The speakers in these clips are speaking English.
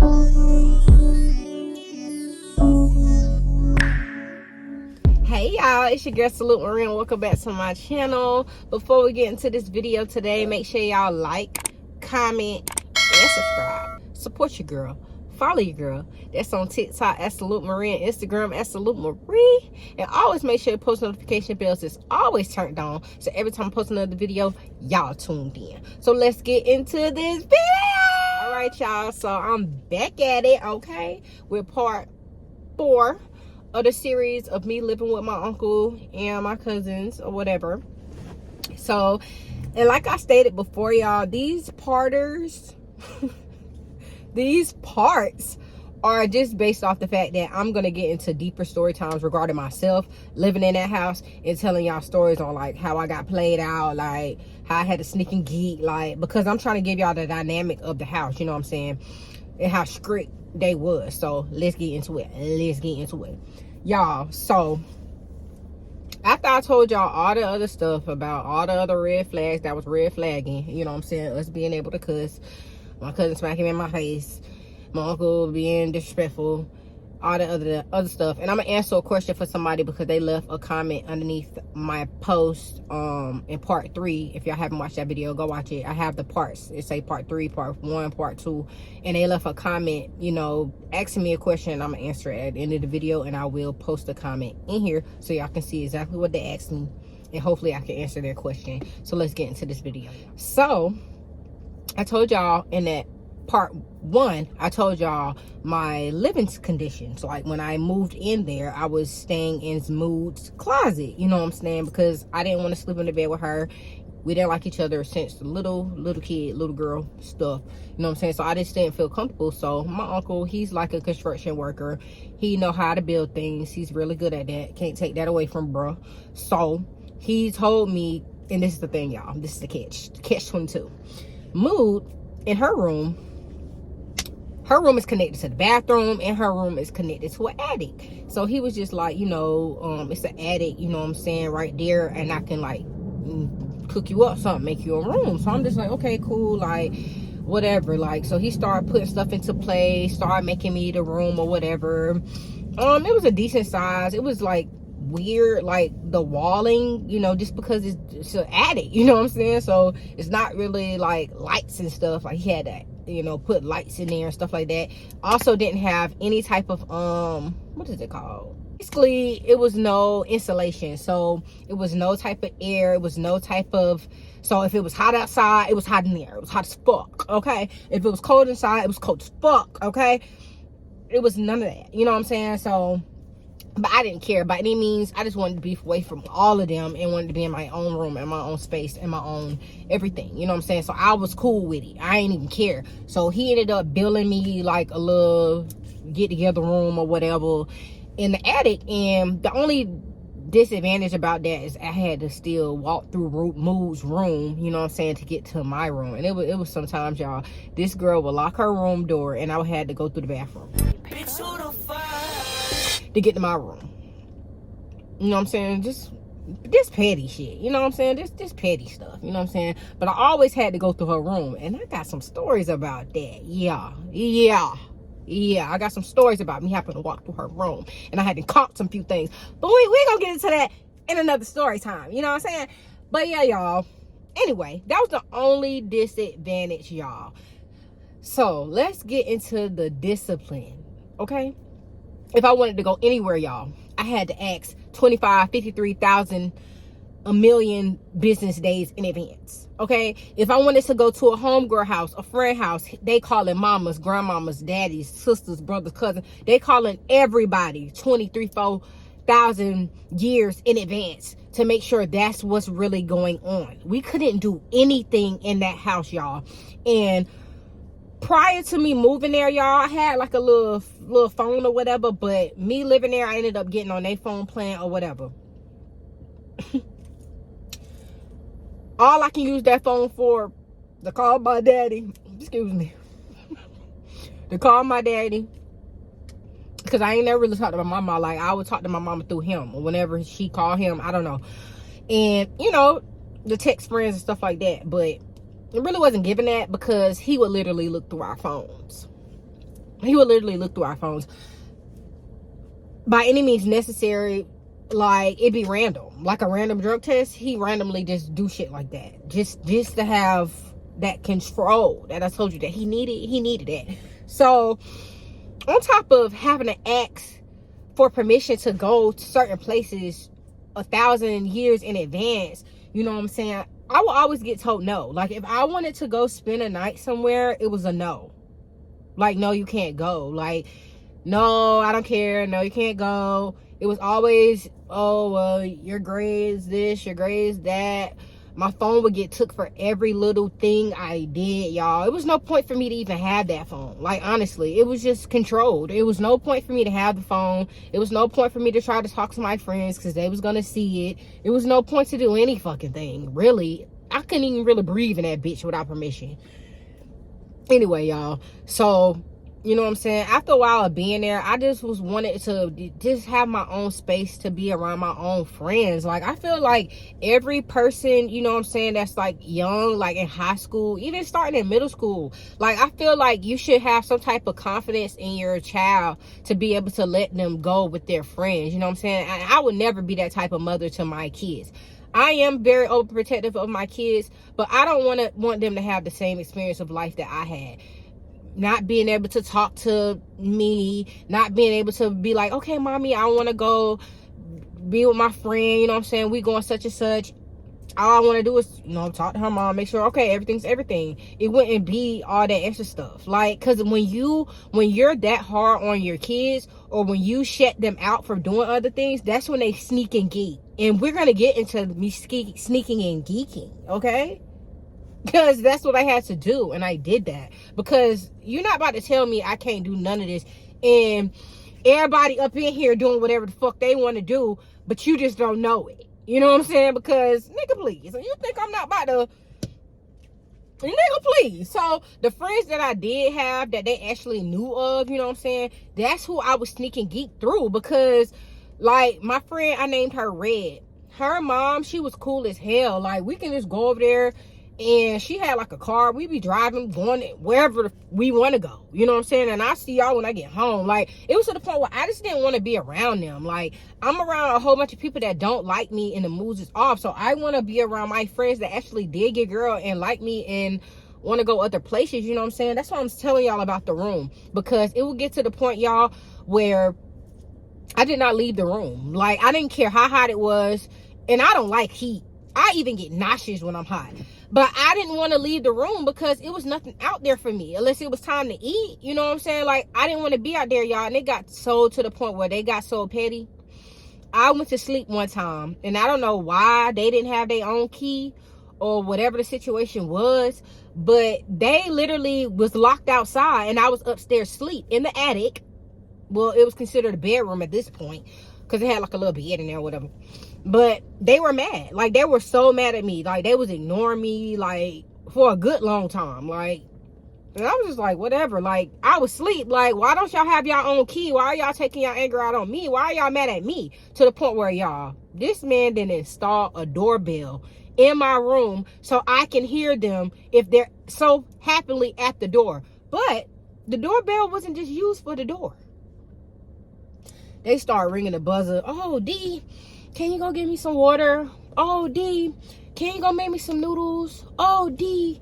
Hey y'all, it's your girl Salute Marie and welcome back to my channel. Before we get into this video today, make sure y'all like, comment, and subscribe. Support your girl. Follow your girl. That's on TikTok at Salute Marie and Instagram at Salute Marie. And always make sure your post notification bells is always turned on, so every time I post another video, y'all tuned in. So let's get into this video. All right, y'all. So I'm back at it, okay, with part 4 of the series of me living with my uncle and my cousins or whatever. So, and like I stated before, y'all, these parters these parts are just based off the fact that I'm gonna get into deeper story times regarding myself living in that house and telling y'all stories on like how I got played out, like how I had to sneak and geek, like, because I'm trying to give y'all the dynamic of the house, you know what I'm saying, and how strict they was. So let's get into it, y'all. So after I told y'all all the other stuff about all the other red flags that was red flagging, you know what I'm saying, us being able to cuss, my cousin smacking me in my face, my uncle being disrespectful, all the other stuff, and I'm gonna answer a question for somebody because they left a comment underneath my post in part 3. If y'all haven't watched that video, go watch it. I have the parts. It say part 3, part 1, part 2, and they left a comment, you know, asking me a question. I'm gonna answer it at the end of the video, and I will post a comment in here so y'all can see exactly what they asked me, and hopefully I can answer their question. So let's get into this video. So I told y'all in that part 1, I told y'all my living conditions. So like when I moved in there, I was staying in Mood's closet, you know what I'm saying, because I didn't want to sleep in the bed with her. We didn't like each other since the little girl stuff, you know what I'm saying. So I just didn't feel comfortable. So my uncle, he's like a construction worker, he know how to build things, he's really good at that, can't take that away from bruh. So he told me, and this is the thing, y'all, this is the catch 22. Mood, in her room is connected to the bathroom, and her room is connected to an attic. So he was just like, you know, it's an attic, you know what I'm saying, right there, and I can like cook you up something, make you a room. So I'm just like, okay, cool, like whatever. Like, so he started putting stuff into play, started making me the room or whatever. It was a decent size. It was like weird, like the walling, you know, just because it's an attic, you know what I'm saying, so it's not really like lights and stuff. Like he had to, you know, put lights in there and stuff like that. Also didn't have any type of what is it called, basically it was no insulation, so it was no type of air, it was no type of, so if it was hot outside, it was hot in there, it was hot as fuck, okay, if it was cold inside, it was cold as fuck, okay, it was none of that, you know what I'm saying. So but I didn't care by any means. I just wanted to be away from all of them and wanted to be in my own room and my own space and my own everything, you know what I'm saying. So I was cool with it, I ain't even care. So he ended up building me like a little get together room or whatever in the attic, and the only disadvantage about that is I had to still walk through Mood's room, you know what I'm saying, to get to my room. And it was sometimes, y'all, this girl would lock her room door and I had to go through the bathroom to get to my room, you know what I'm saying. Just petty shit, you know what I'm saying, this petty stuff, you know what I'm saying. But I always had to go through her room, and I got some stories about that. Yeah, I got some stories about me having to walk through her room, and I had to caught some few things, but we gonna get into that in another story time, you know what I'm saying. But yeah, y'all, anyway, that was the only disadvantage, y'all. So let's get into the discipline, okay. If I wanted to go anywhere, y'all, I had to ask 25, 53,000, a million business days in advance, okay? If I wanted to go to a homegirl house, a friend house, they calling mamas, grandmamas, daddies, sisters, brothers, cousins. They calling everybody 23, 4,000 years in advance to make sure that's what's really going on. We couldn't do anything in that house, y'all. And prior to me moving there, y'all, I had like a little phone or whatever, but me living there, I ended up getting on their phone plan or whatever. All I can use that phone for, to call my daddy, excuse me, to call my daddy, because I ain't never really talked to my mama. Like, I would talk to my mama through him, or whenever she called him, I don't know. And, you know, the text friends and stuff like that, but it really wasn't giving that because he would literally look through our phones. He would literally look through our phones. By any means necessary, like, it'd be random. Like a random drug test, he randomly just do shit like that. Just to have that control that I told you that he needed that. So, on top of having to ask for permission to go to certain places 1,000 years in advance, you know what I'm saying? I will always get told no. Like, if I wanted to go spend a night somewhere, it was a no. Like, no, you can't go. Like, no, I don't care. No, you can't go. It was always, oh, well, your grade is this, your grade is that. My phone would get took for every little thing I did, y'all. It was no point for me to even have that phone. Like, honestly, it was just controlled. It was no point for me to have the phone. It was no point for me to try to talk to my friends because they was going to see it. It was no point to do any fucking thing, really. I couldn't even really breathe in that bitch without permission. Anyway, y'all. So, you know what I'm saying? After a while of being there, I just wanted to just have my own space to be around my own friends. Like, I feel like every person, you know what I'm saying, that's like young, like in high school, even starting in middle school, like, I feel like you should have some type of confidence in your child to be able to let them go with their friends. You know what I'm saying? I would never be that type of mother to my kids. I am very overprotective of my kids, but I don't want them to have the same experience of life that I had. Not being able to talk to me, not being able to be like, okay, mommy, I want to go be with my friend, you know what I'm saying? We going such and such. All I want to do is, you know, talk to her mom, make sure, okay, everything's everything. It wouldn't be all that extra stuff. Like, because when you're that hard on your kids, or when you shut them out from doing other things, that's when they sneak and geek. And we're going to get into me sneaking and geeking, okay? Because that's what I had to do, and I did that. Because you're not about to tell me I can't do none of this, and everybody up in here doing whatever the fuck they want to do, but you just don't know it. You know what I'm saying? Because, nigga, please. You think I'm not about to... Nigga, please. So, the friends that I did have that they actually knew of, you know what I'm saying? That's who I was sneaking geek through. Because, like, my friend, I named her Red. Her mom, she was cool as hell. Like, we can just go over there, and she had like a car. We be driving, going wherever we want to go. You know what I'm saying? And I see y'all when I get home. Like, it was to the point where I just didn't want to be around them. Like, I'm around a whole bunch of people that don't like me and the mood is off. So I want to be around my friends that actually did get girl and like me and want to go other places. You know what I'm saying? That's why I'm telling y'all about the room. Because it will get to the point, y'all, where I did not leave the room. Like, I didn't care how hot it was. And I don't like heat. I even get nauseous when I'm hot. But I didn't want to leave the room because it was nothing out there for me. Unless it was time to eat. You know what I'm saying? Like, I didn't want to be out there, y'all. And it got so to the point where they got so petty. I went to sleep one time. And I don't know why they didn't have their own key. Or whatever the situation was. But they literally was locked outside. And I was upstairs asleep in the attic. Well, it was considered a bedroom at this point. Because it had like a little bed in there or whatever. But they were mad. Like, they were so mad at me. Like, they was ignoring me, like, for a good long time. Like, and I was just like, whatever. Like, I was asleep. Like, why don't y'all have y'all own key? Why are y'all taking y'all anger out on me? Why are y'all mad at me? To the point where, y'all, this man didn't install a doorbell in my room so I can hear them if they're so happily at the door. But the doorbell wasn't just used for the door. They start ringing the buzzer. Oh, D, can you go get me some water? Oh, D, can you go make me some noodles? Oh, D,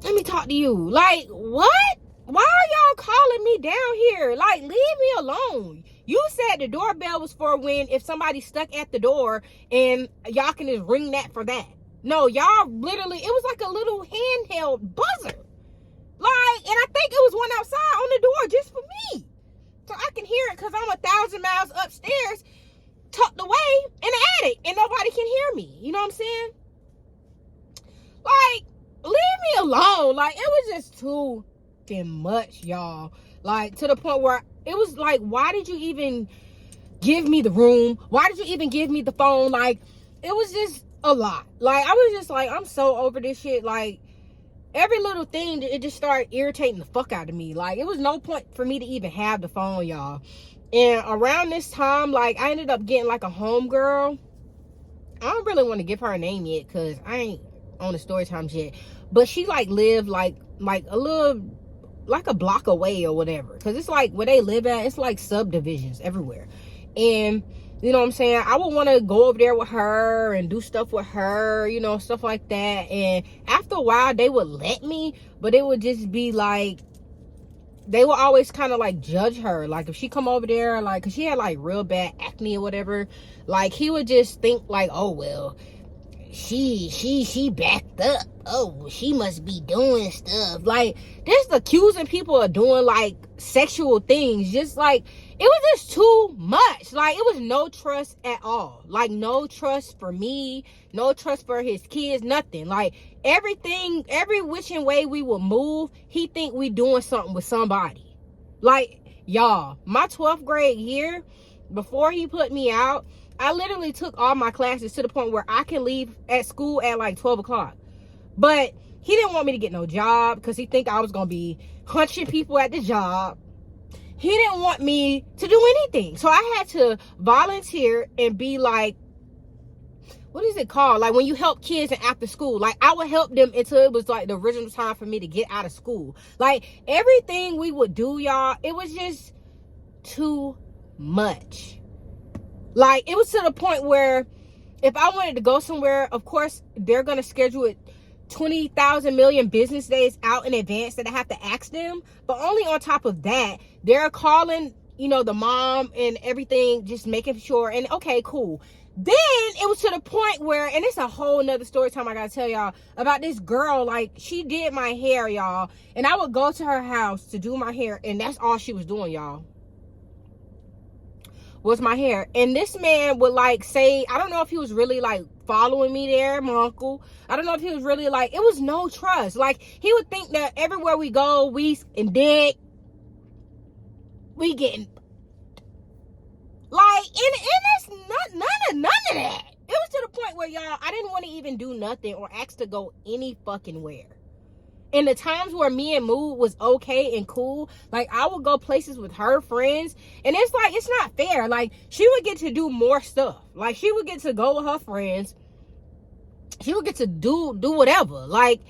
let me talk to you. Like, what? Why are y'all calling me down here? Like, leave me alone. You said the doorbell was for when if somebody's stuck at the door and y'all can just ring that for that. No, y'all literally, it was like a little handheld buzzer. Like, and I think it was one outside on the door just for me. So I can hear it because I'm 1,000 miles upstairs, tucked away in the attic, and nobody can hear me. You know what I'm saying? Like, leave me alone. Like, it was just too fucking much, y'all. Like, to the point where it was like, why did you even give me the room? Why did you even give me the phone? Like, it was just a lot. Like, I was just like, I'm so over this shit. Like, every little thing, it just started irritating the fuck out of me. Like, it was no point for me to even have the phone, y'all. And around this time, like, I ended up getting like a homegirl. I don't really want to give her a name yet because I ain't on the story time yet. But she like lived like a little like a block away or whatever, because it's like where they live at, it's like subdivisions everywhere. And you know what I'm saying, I would want to go over there with her and do stuff with her, you know, stuff like that. And after a while they would let me, but it would just be like, they would always kind of like judge her, like if she come over there, like, because she had like real bad acne or whatever, like he would just think like, oh well, she backed up, oh she must be doing stuff, like just accusing people of doing like sexual things. Just like, it was just too much. Like, it was no trust at all. Like, no trust for me, no trust for his kids, nothing. Like, everything, every which and way we would move, he think we doing something with somebody. Like, y'all, my 12th grade year, before he put me out, I literally took all my classes to the point where I can leave at school at like 12 o'clock. But he didn't want me to get no job because he think I was going to be hunching people at the job. He didn't want me to do anything. So I had to volunteer and be like, what is it called? Like when you help kids in after school. Like, I would help them until it was like the original time for me to get out of school. Like, everything we would do, y'all, it was just too much. Like, it was to the point where if I wanted to go somewhere, of course, they're going to schedule it 20,000 million business days out in advance that I have to ask them. But only on top of that, they're calling, you know, the mom and everything, just making sure. And okay, cool. Then it was to the point where, and it's a whole nother story time I gotta tell y'all about this girl. Like, she did my hair, y'all, and I would go to her house to do my hair, and that's all she was doing, y'all, was my hair. And this man would like say, I don't know if he was really like following me there, my uncle. I don't know if he was really like, it was no trust. Like, he would think that everywhere we go, we and dick, we getting like, and it's not none of that. It was to the point where, y'all, I didn't want to even do nothing or ask to go any fucking where. In the times where me and Mood was okay and cool, like, I would go places with her friends, and it's like, it's not fair. Like, she would get to do more stuff. Like, she would get to go with her friends. She would get to do whatever. Like,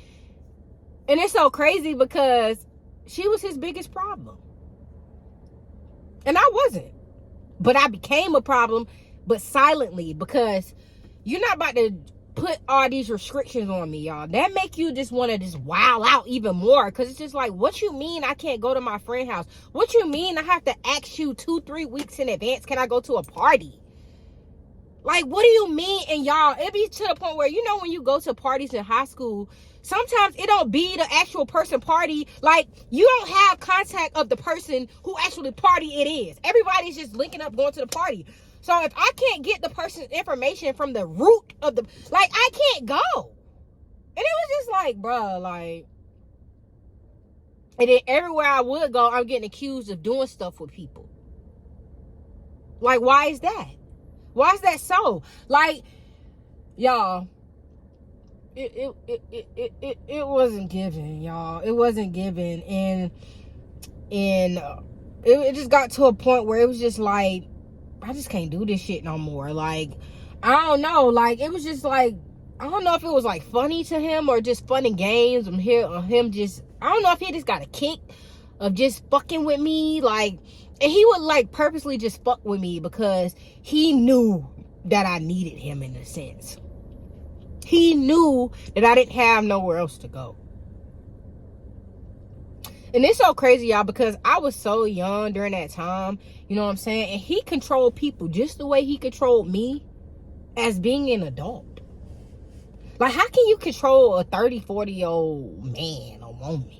and it's so crazy because she was his biggest problem. And I wasn't. But I became a problem, but silently, because you're not about to put all these restrictions on me, y'all. That make you just want to just wow out even more, because it's just like, what you mean I can't go to my friend's house? What you mean I have to ask you 2-3 weeks in advance, can I go to a party? Like, what do you mean? And y'all, it be to the point where, you know, when you go to parties in high school, sometimes it don't be the actual person party. Like, you don't have contact of the person who actually party it is. Everybody's just linking up going to the party. So if I can't get the person's information from the root of the, like, I can't go. And it was just like, bruh, like, and then everywhere I would go, I'm getting accused of doing stuff with people. Like, why is that? Why is that so? Like, y'all, it wasn't given, y'all. It wasn't given. And it just got to a point where it was just like, I just can't do this shit no more. Like, I don't know. Like, it was just like, I don't know if it was like funny to him or just fun and games. I'm here on him just, I don't know if he just got a kick of just fucking with me. Like, and he would like purposely just fuck with me because he knew that I needed him in a sense. He knew that I didn't have nowhere else to go. And it's so crazy, y'all, because I was so young during that time, you know what I'm saying? And he controlled people just the way he controlled me as being an adult. Like, how can you control a 30, 40-year-old man or woman?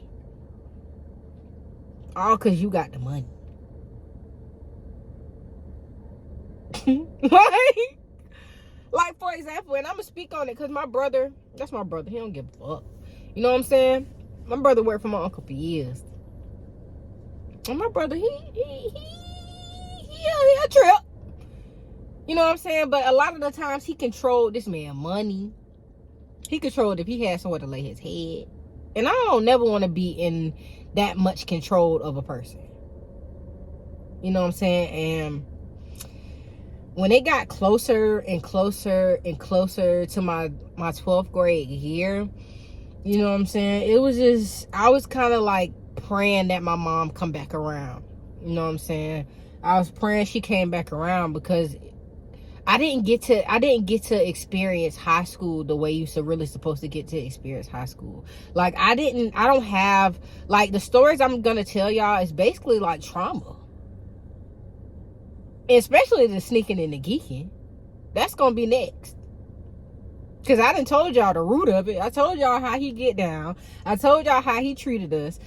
All because you got the money. like for example, and I'm gonna speak on it because my brother, that's my brother, he don't give a fuck, you know what I'm saying? My brother worked for my uncle for years, and my brother, he a trip, you know what I'm saying? But a lot of the times he controlled this man money. He controlled if he had somewhere to lay his head, and I don't never want to be in that much control of a person, you know what I'm saying? And when it got closer and closer and closer to my 12th grade year, you know what I'm saying? It was just, I was kind of like praying that my mom come back around. You know what I'm saying? I was praying she came back around, because I didn't get to experience high school the way you're really supposed to get to experience high school. Like, I don't have, like, the stories I'm gonna tell y'all is basically like trauma. Especially the sneaking and the geeking. That's gonna be next. Because I done told y'all the root of it. I told y'all how he get down. I told y'all how he treated us.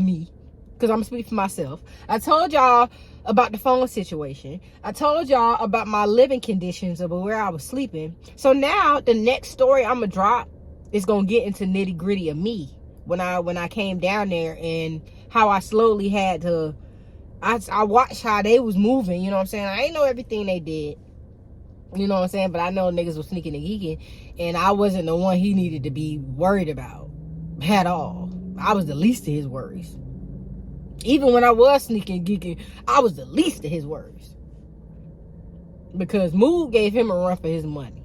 Me, because I'm speaking for myself. I told y'all about the phone situation. I told y'all about my living conditions of where I was sleeping. So now the next story I'm gonna drop is gonna get into nitty gritty of me when I came down there, and how I slowly had to. I watched how they was moving. You know what I'm saying? I ain't know everything they did. You know what I'm saying? But I know niggas was sneaking and geeking, and I wasn't the one he needed to be worried about at all. I was the least of his worries. Even when I was sneaking and geeking, I was the least of his worries. Because Mood gave him a run for his money.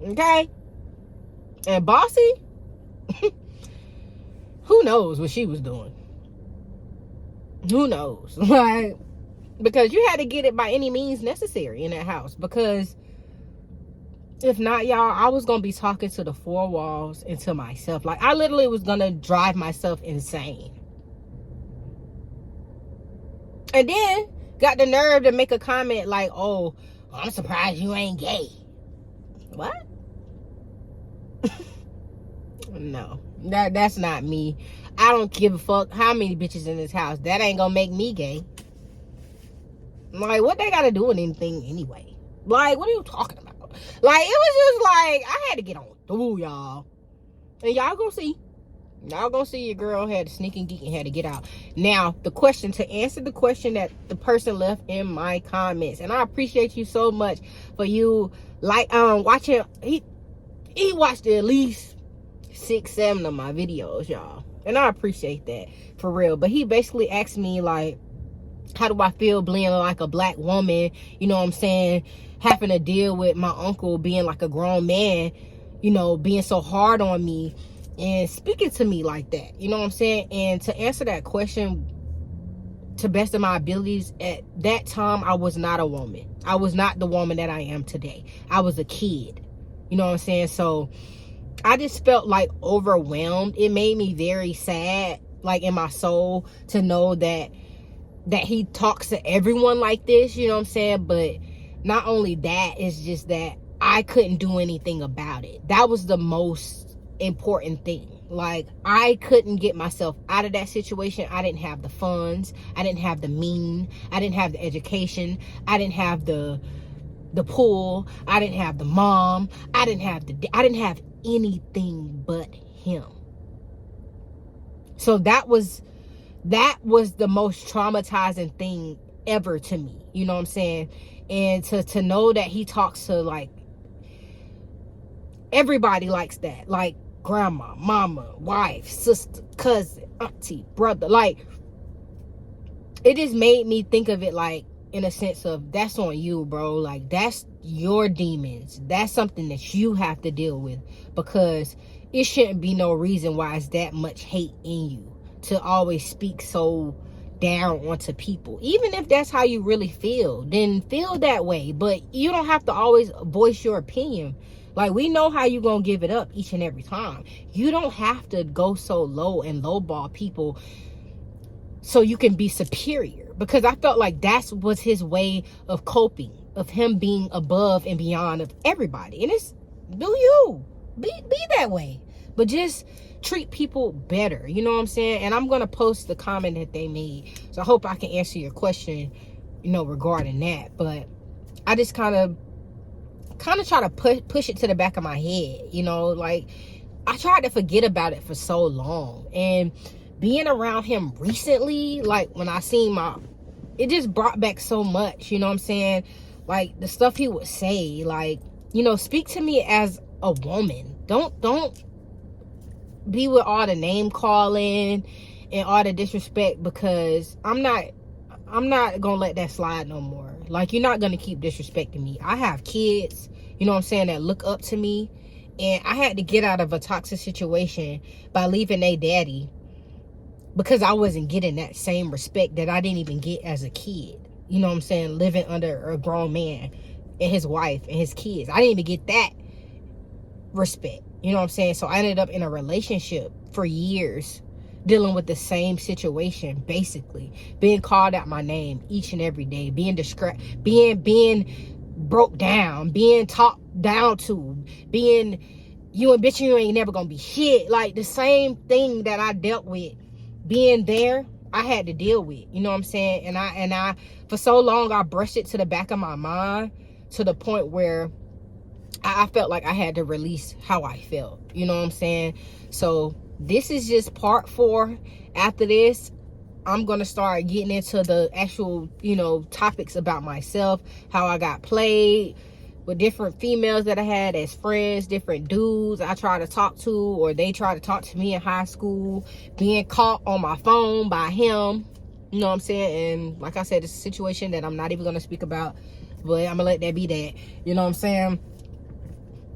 Okay? And Bossy, who knows what she was doing? Who knows? Like, because you had to get it by any means necessary in that house. Because if not, y'all, I was going to be talking to the four walls and to myself. Like, I literally was going to drive myself insane. And then got the nerve to make a comment like, oh, I'm surprised you ain't gay. What? No, that's not me. I don't give a fuck how many bitches in this house. That ain't gonna make me gay. Like, what they gotta do with anything anyway? Like, what are you talking about? Like, it was just like, I had to get on through, y'all. And y'all gonna see. Y'all gonna see your girl had to sneak and geek and had to get out. Now, to answer the question that the person left in my comments, and I appreciate you so much for you, like, watching. He watched at least 6-7 of my videos, y'all, and I appreciate that for real. But he basically asked me, like, how do I feel being like a black woman? You know what I'm saying? Having to deal with my uncle being like a grown man, you know, being so hard on me and speaking to me like that. You know what I'm saying? And to answer that question to best of my abilities, at that time, I was not a woman. I was not the woman that I am today. I was a kid. You know what I'm saying? So I just felt like overwhelmed. It made me very sad, like in my soul, to know that he talks to everyone like this, you know what I'm saying? But not only that, it's just that I couldn't do anything about it. That was the most important thing. Like, I couldn't get myself out of that situation. I didn't have the funds. I didn't have the mean. I didn't have the education. I didn't have the pool. I didn't have the mom. I didn't have anything but him. So that was the most traumatizing thing ever to me. You know what I'm saying? And to know that he talks to, like, everybody likes that. Like, grandma, mama, wife, sister, cousin, auntie, brother. Like, it just made me think of it, like, in a sense of, that's on you, bro. Like, that's your demons. That's something that you have to deal with. Because it shouldn't be no reason why it's that much hate in you to always speak so down onto people. Even if that's how you really feel, then feel that way. But you don't have to always voice your opinion. Like, we know how you're gonna give it up each and every time. You don't have to go so low and lowball people so you can be superior. Because I felt like that was his way of coping, of him being above and beyond of everybody. And it's, do you be that way, but just treat people better. You know what I'm saying? And I'm gonna post the comment that they made, so I hope I can answer your question, you know, regarding that. But I just kind of try to push it to the back of my head. You know, like, I tried to forget about it for so long, and being around him recently, like, when I seen it just brought back so much. You know what I'm saying? Like, the stuff he would say, like, you know, speak to me as a woman. Don't be with all the name calling and all the disrespect, because I'm not gonna let that slide no more. Like, you're not gonna keep disrespecting me. I have kids, you know what I'm saying, that look up to me, and I had to get out of a toxic situation by leaving their daddy because I wasn't getting that same respect that I didn't even get as a kid. You know what I'm saying? Living under a grown man and his wife and his kids. I didn't even get that respect. You know what I'm saying? So I ended up in a relationship for years dealing with the same situation, basically. Being called out my name each and every day. Being broke down. Being talked down to. Being, you and bitch, you ain't never gonna be shit. Like the same thing that I dealt with being there, I had to deal with. You know what I'm saying? And I for so long I brushed it to the back of my mind to the point where I felt like I had to release how I felt. You know what I'm saying? So this is just part 4. After this, I'm gonna start getting into the actual, you know, topics about myself, how I got played with different females that I had as friends, different dudes I try to talk to, or they try to talk to me in high school, being caught on my phone by him. You know what I'm saying? And like I said, it's a situation that I'm not even gonna speak about, but I'm gonna let that be that. You know what I'm saying?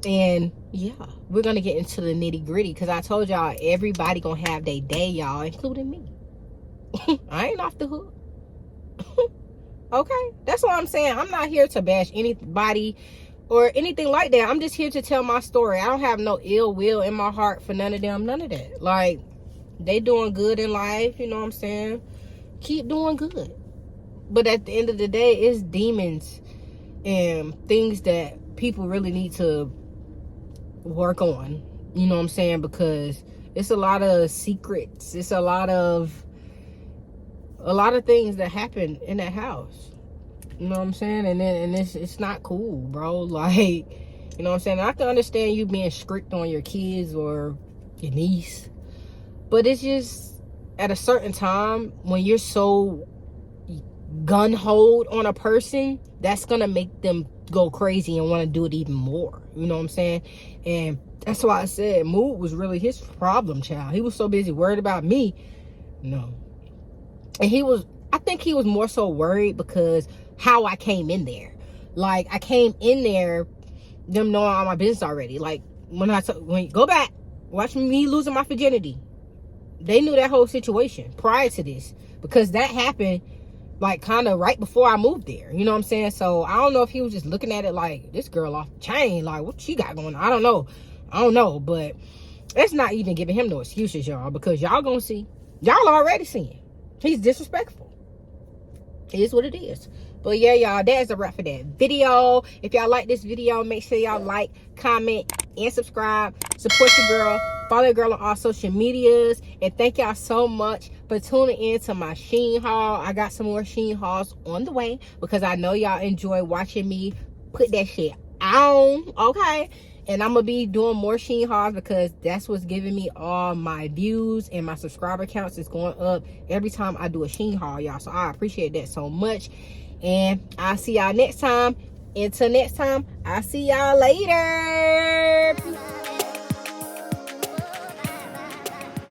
And yeah, we're gonna get into the nitty gritty, because I told y'all everybody gonna have their day, y'all, including me. I ain't off the hook. Okay, that's what I'm saying. I'm not here to bash anybody or anything like that. I'm just here to tell my story. I don't have no ill will in my heart for none of them, none of that. Like, they doing good in life, you know what I'm saying? Keep doing good. But at the end of the day, it's demons and things that people really need to work on, you know what I'm saying? Because it's a lot of secrets. It's a lot of things that happen in that house. You know what I'm saying? And it's not cool, bro. Like, you know what I'm saying? I can understand you being strict on your kids or your niece, but it's just at a certain time when you're so gun-ho on a person, that's gonna make them go crazy and want to do it even more. You know what I'm saying? And that's why I said Mood was really his problem child. He was so busy worried about me. No. And I think he was more so worried because how I came in there. Like, I came in there, them knowing all my business already. Like, when you go back, watch me losing my virginity. They knew that whole situation prior to this, because that happened like kind of right before I moved there. You know what I'm saying? So I don't know if he was just looking at it like, this girl off the chain, like what she got going on. I don't know, but that's not even giving him no excuses, y'all, because y'all gonna see. Y'all already seeing. He's disrespectful. It is what it is. But yeah, y'all, that's a wrap for that video. If y'all like this video, make sure y'all like, comment, and subscribe. Support your girl. Follow your girl on all social medias. And thank y'all so much for tuning in to my Shein haul. I got some more Shein hauls on the way, because I know y'all enjoy watching me put that shit on, okay? And I'm gonna be doing more Shein hauls, because that's what's giving me all my views, and my subscriber counts is going up every time I do a Shein haul, y'all. So I appreciate that so much. And I'll see y'all next time. Until next time, I'll see y'all later.